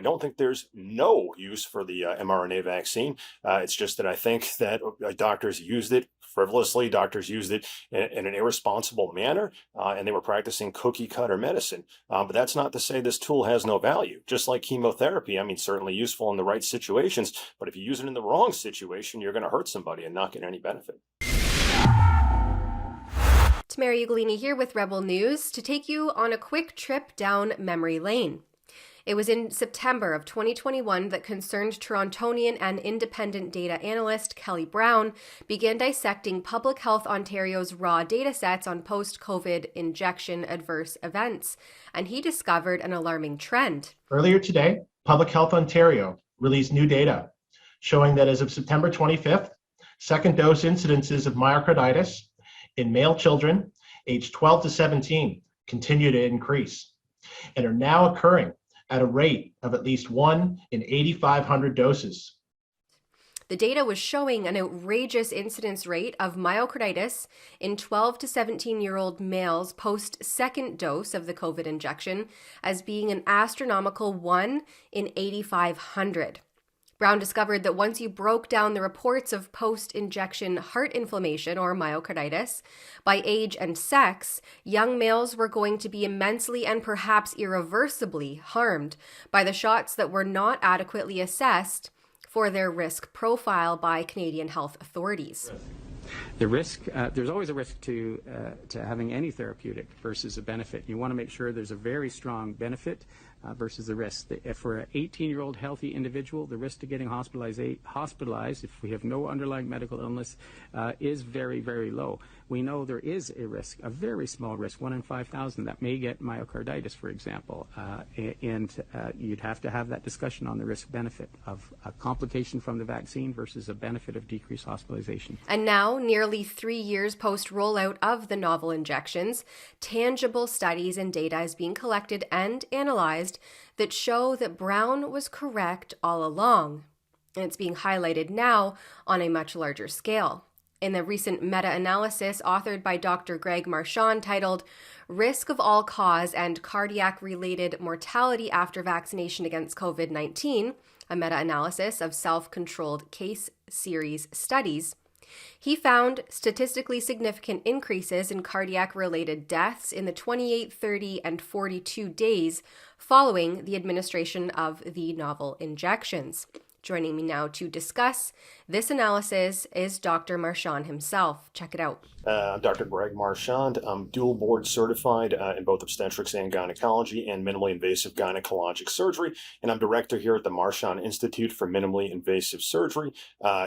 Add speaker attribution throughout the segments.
Speaker 1: don't think there's no use for the mRNA vaccine. It's just that I think that doctors used it frivolously. Doctors used it in an irresponsible manner, and they were practicing cookie cutter medicine. But that's not to say this tool has no value. Just like chemotherapy, I mean, certainly useful in the right situations, but if you use it in the wrong situation, you're going to hurt somebody and not get any benefit.
Speaker 2: It's Mary Ugolini here with Rebel News to take you on a quick trip down memory lane. It was in September of 2021 that concerned Torontonian and independent data analyst Kelly Brown began dissecting Public Health Ontario's raw data sets on post-COVID injection adverse events, and he discovered an alarming trend.
Speaker 3: Earlier today, Public Health Ontario released new data showing that as of September 25th, second dose incidences of myocarditis in male children aged 12 to 17 continue to increase and are now occurring at a rate of at least 1 in 8,500 doses.
Speaker 2: The data was showing an outrageous incidence rate of myocarditis in 12 to 17-year-old males post-second dose of the COVID injection as being an astronomical 1 in 8,500. Brown discovered that once you broke down the reports of post-injection heart inflammation or myocarditis by age and sex, young males were going to be immensely and perhaps irreversibly harmed by the shots that were not adequately assessed for their risk profile by Canadian health authorities.
Speaker 4: The risk, there's always a risk to having any therapeutic versus a benefit. You want to make sure there's a very strong benefit versus the risk. If for an 18-year-old healthy individual, the risk to getting hospitalized if we have no underlying medical illness is very, very low. We know there is a risk, a very small risk, 1 in 5,000 that may get myocarditis, for example, and you'd have to have that discussion on the risk-benefit of a complication from the vaccine versus a benefit of decreased hospitalization.
Speaker 2: And now, nearly 3 years post-rollout of the novel injections, tangible studies and data is being collected and analyzed that show that Brown was correct all along. And it's being highlighted now on a much larger scale. In the recent meta-analysis authored by Dr. Greg Marchand titled Risk of All-Cause and Cardiac-Related Mortality After Vaccination Against COVID-19, a meta-analysis of self-controlled case series studies, he found statistically significant increases in cardiac-related deaths in the 28, 30, and 42 days following the administration of the novel injections. Joining me now to discuss this analysis is Dr. Marchand himself. Check it out.
Speaker 1: I'm Dr. Greg Marchand. I'm dual board certified in both obstetrics and gynecology and minimally invasive gynecologic surgery. And I'm director here at the Marchand Institute for Minimally Invasive Surgery.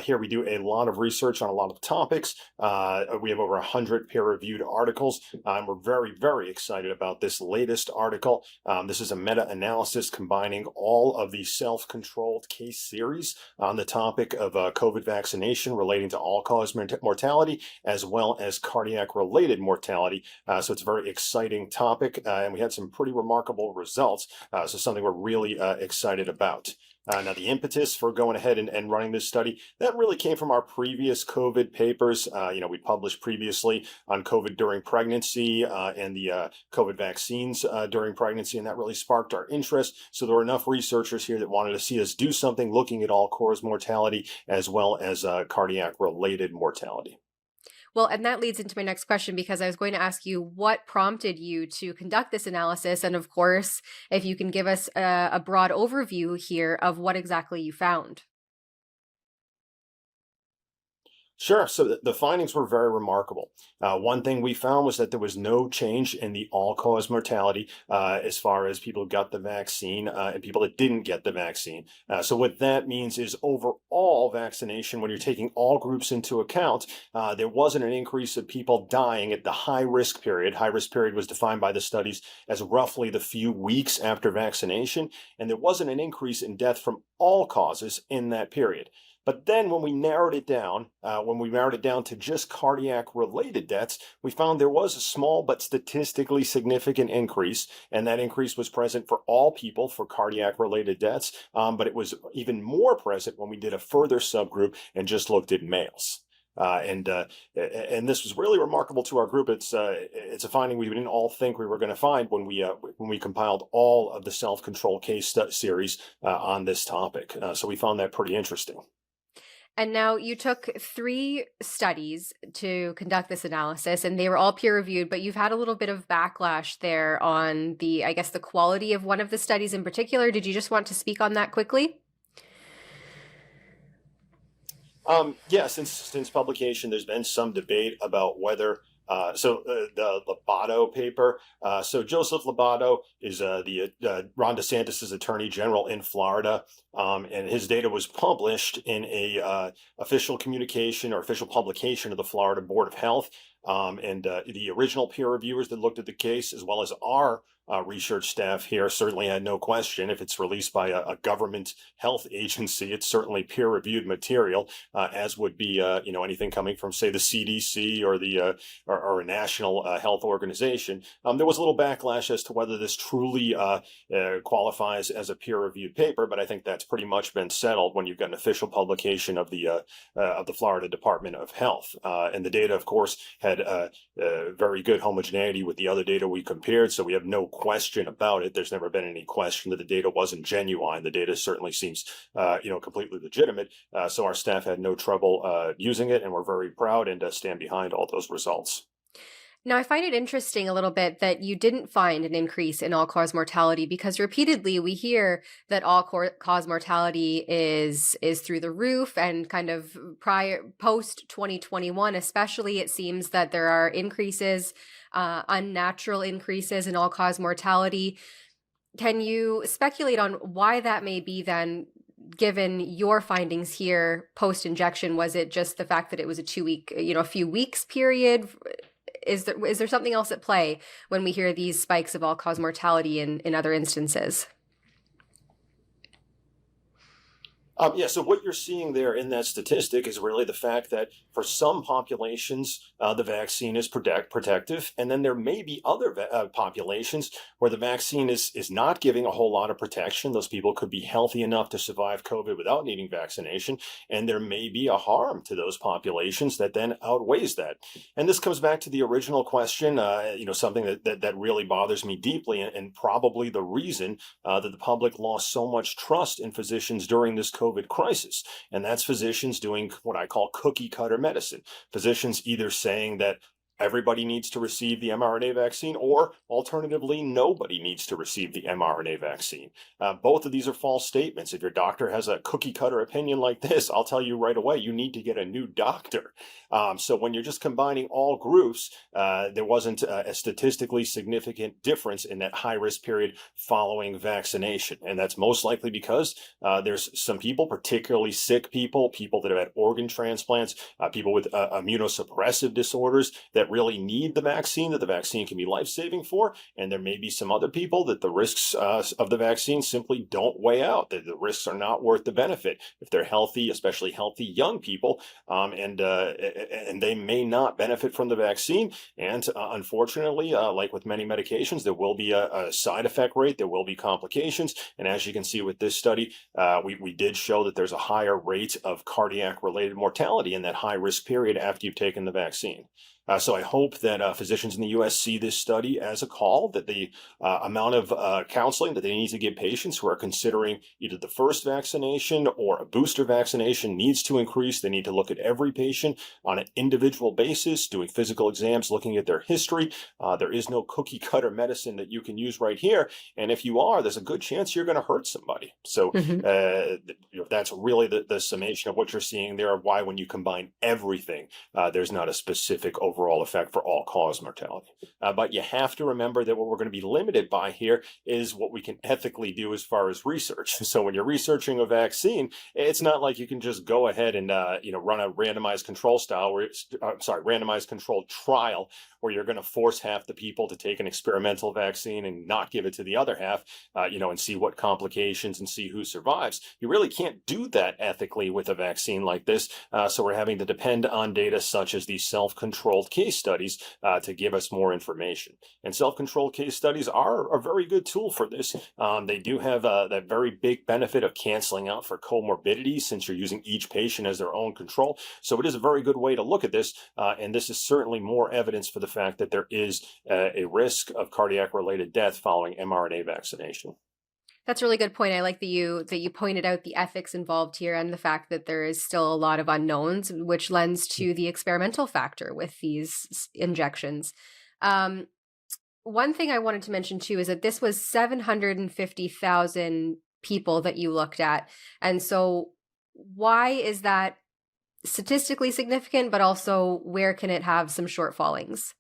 Speaker 1: Here we do a lot of research on a lot of topics. We have over 100 peer-reviewed articles. We're very, very excited about this latest article. This is a meta-analysis combining all of the self-controlled case series on the topic of COVID vaccination relating to all-cause mortality, as well as cardiac-related mortality. So it's a very exciting topic, and we had some pretty remarkable results. So something we're really excited about. Now, the impetus for going ahead and running this study, that really came from our previous COVID papers. We published previously on COVID during pregnancy and the COVID vaccines during pregnancy, and that really sparked our interest. So there were enough researchers here that wanted to see us do something looking at all-cause mortality as well as cardiac-related mortality.
Speaker 2: Well, and that leads into my next question, because I was going to ask you what prompted you to conduct this analysis. And of course, if you can give us a broad overview here of what exactly you found.
Speaker 1: Sure. So the findings were very remarkable. One thing we found was that there was no change in the all-cause mortality as far as people who got the vaccine and people that didn't get the vaccine. So what that means is overall vaccination, when you're taking all groups into account, there wasn't an increase of people dying at the high-risk period. High-risk period was defined by the studies as roughly the few weeks after vaccination, and there wasn't an increase in death from all causes in that period. But then when we narrowed it down to just cardiac-related deaths, we found there was a small but statistically significant increase, and that increase was present for all people for cardiac-related deaths, but it was even more present when we did a further subgroup and just looked at males. And this was really remarkable to our group. It's a finding we didn't all think we were going to find when we compiled all of the self-control case series on this topic. So we found that pretty interesting.
Speaker 2: And now you took 3 studies to conduct this analysis, and they were all peer reviewed, but you've had a little bit of backlash there on I guess, the quality of one of the studies in particular. Did you just want to speak on that quickly?
Speaker 1: Yeah, since publication, there's been some debate about whether the Lobato paper. So Joseph Lobato is the Ron DeSantis' attorney general in Florida, and his data was published in a official communication or official publication of the Florida Board of Health. And the original peer reviewers that looked at the case, as well as our research staff here, certainly had no question. If it's released by a government health agency, it's certainly peer-reviewed material, as would be anything coming from, say, the CDC or the or a national health organization. There was a little backlash as to whether this truly qualifies as a peer-reviewed paper, but I think that's pretty much been settled when you've got an official publication of the Florida Department of Health, and the data, of course, had very good homogeneity with the other data we compared, so we have no question about it. There's never been any question that the data wasn't genuine. The data certainly seems, completely legitimate. So our staff had no trouble using it, and we're very proud and stand behind all those results.
Speaker 2: Now, I find it interesting a little bit that you didn't find an increase in all-cause mortality, because repeatedly we hear that all-cause mortality is through the roof, and kind of post 2021 especially, it seems that there are increases, unnatural increases in all-cause mortality. Can you speculate on why that may be then, given your findings here post-injection? Was it just the fact that it was a few weeks period? Is there something else at play when we hear these spikes of all-cause mortality in other instances?
Speaker 1: So what you're seeing there in that statistic is really the fact that for some populations, the vaccine is protective, and then there may be other populations where the vaccine is not giving a whole lot of protection. Those people could be healthy enough to survive COVID without needing vaccination, and there may be a harm to those populations that then outweighs that. And this comes back to the original question, something that really bothers me deeply, and probably the reason that the public lost so much trust in physicians during this COVID crisis. And that's physicians doing what I call cookie cutter medicine. Physicians either saying that everybody needs to receive the mRNA vaccine, or alternatively, nobody needs to receive the mRNA vaccine. Both of these are false statements. If your doctor has a cookie cutter opinion like this, I'll tell you right away, you need to get a new doctor. So when you're just combining all groups, there wasn't a statistically significant difference in that high-risk period following vaccination. And that's most likely because there's some people, particularly sick people that have had organ transplants, people with immunosuppressive disorders that really need the vaccine, that the vaccine can be life-saving for. And there may be some other people that the risks of the vaccine simply don't weigh out, that the risks are not worth the benefit if they're healthy, especially healthy young people, and they may not benefit from the vaccine. And unfortunately, like with many medications, there will be a side effect rate, there will be complications. And as you can see with this study, we did show that there's a higher rate of cardiac-related mortality in that high-risk period after you've taken the vaccine. So I hope that physicians in the U.S. see this study as a call, that the amount of counseling that they need to give patients who are considering either the first vaccination or a booster vaccination needs to increase. They need to look at every patient on an individual basis, doing physical exams, looking at their history. There is no cookie cutter medicine that you can use right here. And if you are, there's a good chance you're going to hurt somebody. So that's really the summation of what you're seeing there, of why when you combine everything, there's not a specific overall effect for all-cause mortality. But you have to remember that what we're going to be limited by here is what we can ethically do as far as research. So when you're researching a vaccine, it's not like you can just go ahead and run a randomized controlled trial where you're going to force half the people to take an experimental vaccine and not give it to the other half, and see what complications and see who survives. You really can't do that ethically with a vaccine like this. So we're having to depend on data such as these self-controlled case studies to give us more information. And self-controlled case studies are a very good tool for this. They do have that very big benefit of canceling out for comorbidities since you're using each patient as their own control. So it is a very good way to look at this. And this is certainly more evidence for the fact that there is a risk of cardiac-related death following mRNA vaccination.
Speaker 2: That's a really good point. I like that you pointed out the ethics involved here and the fact that there is still a lot of unknowns, which lends to the experimental factor with these injections. One thing I wanted to mention too is that this was 750,000 people that you looked at. And so why is that statistically significant, but also where can it have some shortfallings?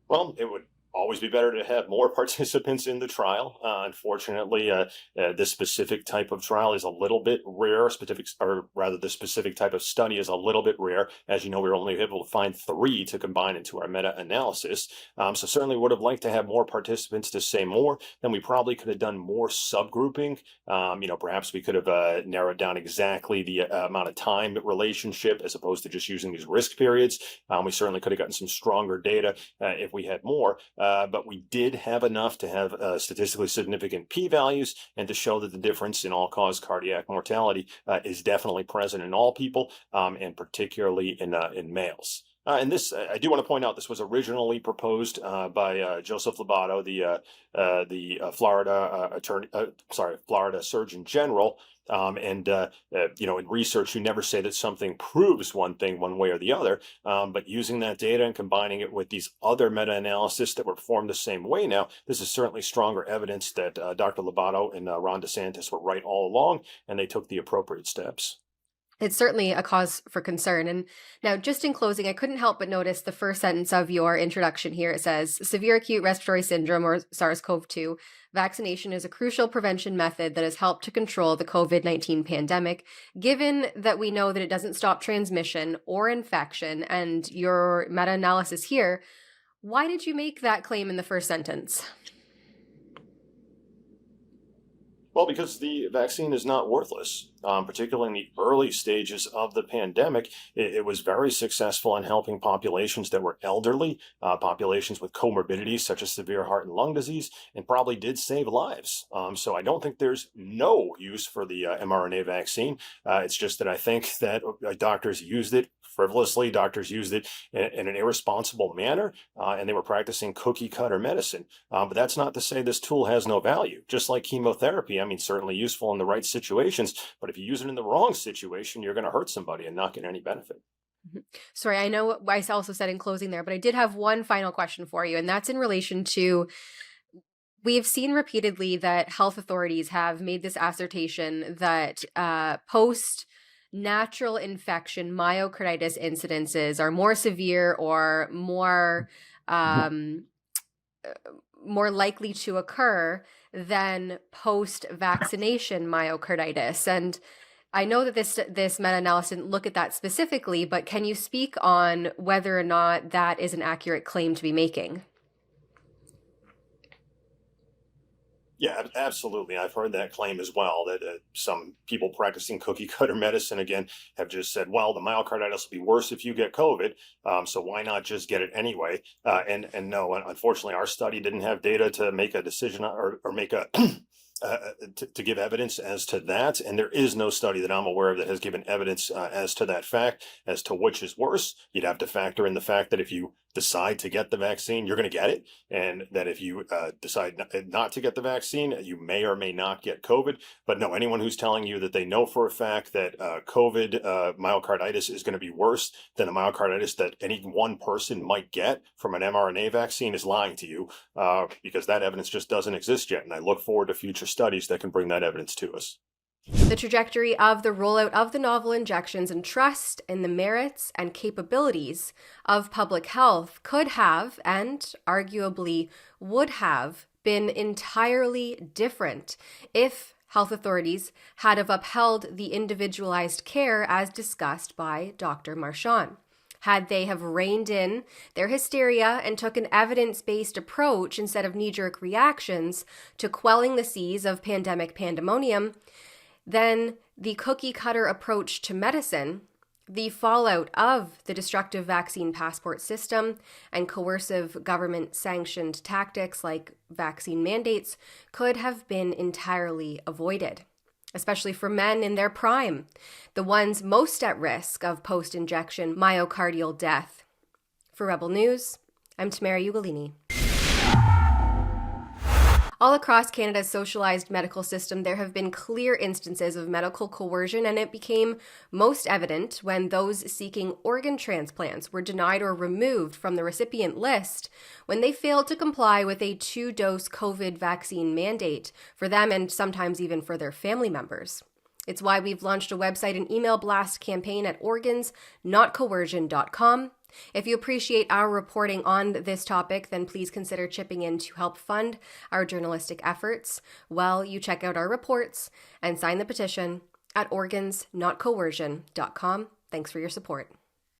Speaker 1: Well, it would always be better to have more participants in the trial. Unfortunately, this specific type of trial is a little bit rare. The specific type of study is a little bit rare. As you know, we were only able to find 3 to combine into our meta-analysis. So certainly would have liked to have more participants to say more. Then we probably could have done more subgrouping. Perhaps we could have narrowed down exactly the amount of time relationship as opposed to just using these risk periods. We certainly could have gotten some stronger data if we had more. But we did have enough to have statistically significant p-values and to show that the difference in all-cause cardiac mortality is definitely present in all people, and particularly in males. And this, I do want to point out, this was originally proposed by Joseph Lobato, the Florida Surgeon General. In research, you never say that something proves one thing one way or the other, but using that data and combining it with these other meta-analysis that were performed the same way now, this is certainly stronger evidence that Dr. Lobato and Ron DeSantis were right all along, and they took the appropriate steps.
Speaker 2: It's certainly a cause for concern. And now, just in closing, I couldn't help but notice the first sentence of your introduction here. It says, severe acute respiratory syndrome, or SARS-CoV-2, vaccination is a crucial prevention method that has helped to control the COVID-19 pandemic. Given that we know that it doesn't stop transmission or infection, and your meta-analysis here, why did you make that claim in the first sentence?
Speaker 1: Well, because the vaccine is not worthless, particularly in the early stages of the pandemic. It was very successful in helping populations that were elderly, populations with comorbidities such as severe heart and lung disease, and probably did save lives. So I don't think there's no use for the mRNA vaccine. It's just that I think that doctors used it frivolously. Doctors used it in an irresponsible manner, and they were practicing cookie cutter medicine. But that's not to say this tool has no value. Just like chemotherapy, certainly useful in the right situations, but if you use it in the wrong situation, you're going to hurt somebody and not get any benefit.
Speaker 2: Sorry, I know I also said in closing there, but I did have one final question for you, and that's in relation to, we've seen repeatedly that health authorities have made this assertion that post natural infection myocarditis incidences are more severe or more likely to occur than post-vaccination myocarditis. And I know that this meta-analysis didn't look at that specifically, but can you speak on whether or not that is an accurate claim to be making?
Speaker 1: Yeah, absolutely. I've heard that claim as well, that some people practicing cookie cutter medicine, again, have just said, well, the myocarditis will be worse if you get COVID, so why not just get it anyway? And no, unfortunately, our study didn't have data to make a decision or make a to give evidence as to that. And there is no study that I'm aware of that has given evidence as to that fact, as to which is worse. You'd have to factor in the fact that if you decide to get the vaccine, you're going to get it. And that if you decide not to get the vaccine, you may or may not get COVID. But no, anyone who's telling you that they know for a fact that COVID myocarditis is going to be worse than the myocarditis that any one person might get from an mRNA vaccine is lying to you, because that evidence just doesn't exist yet. And I look forward to future studies that can bring that evidence to us.
Speaker 2: The trajectory of the rollout of the novel injections and trust in the merits and capabilities of public health could have, and arguably would have, been entirely different if health authorities had have upheld the individualized care as discussed by Dr. Marchand. Had they have reined in their hysteria and took an evidence-based approach instead of knee-jerk reactions to quelling the seas of pandemic pandemonium, then the cookie-cutter approach to medicine, the fallout of the destructive vaccine passport system and coercive government-sanctioned tactics like vaccine mandates could have been entirely avoided, especially for men in their prime, the ones most at risk of post-injection myocardial death. For Rebel News, I'm Tamara Ugolini. All across Canada's socialized medical system, there have been clear instances of medical coercion, and it became most evident when those seeking organ transplants were denied or removed from the recipient list when they failed to comply with a 2-dose COVID vaccine mandate for them and sometimes even for their family members. It's why we've launched a website and email blast campaign at organsnotcoercion.com. If you appreciate our reporting on this topic, then please consider chipping in to help fund our journalistic efforts while you check out our reports and sign the petition at organsnotcoercion.com. Thanks for your support.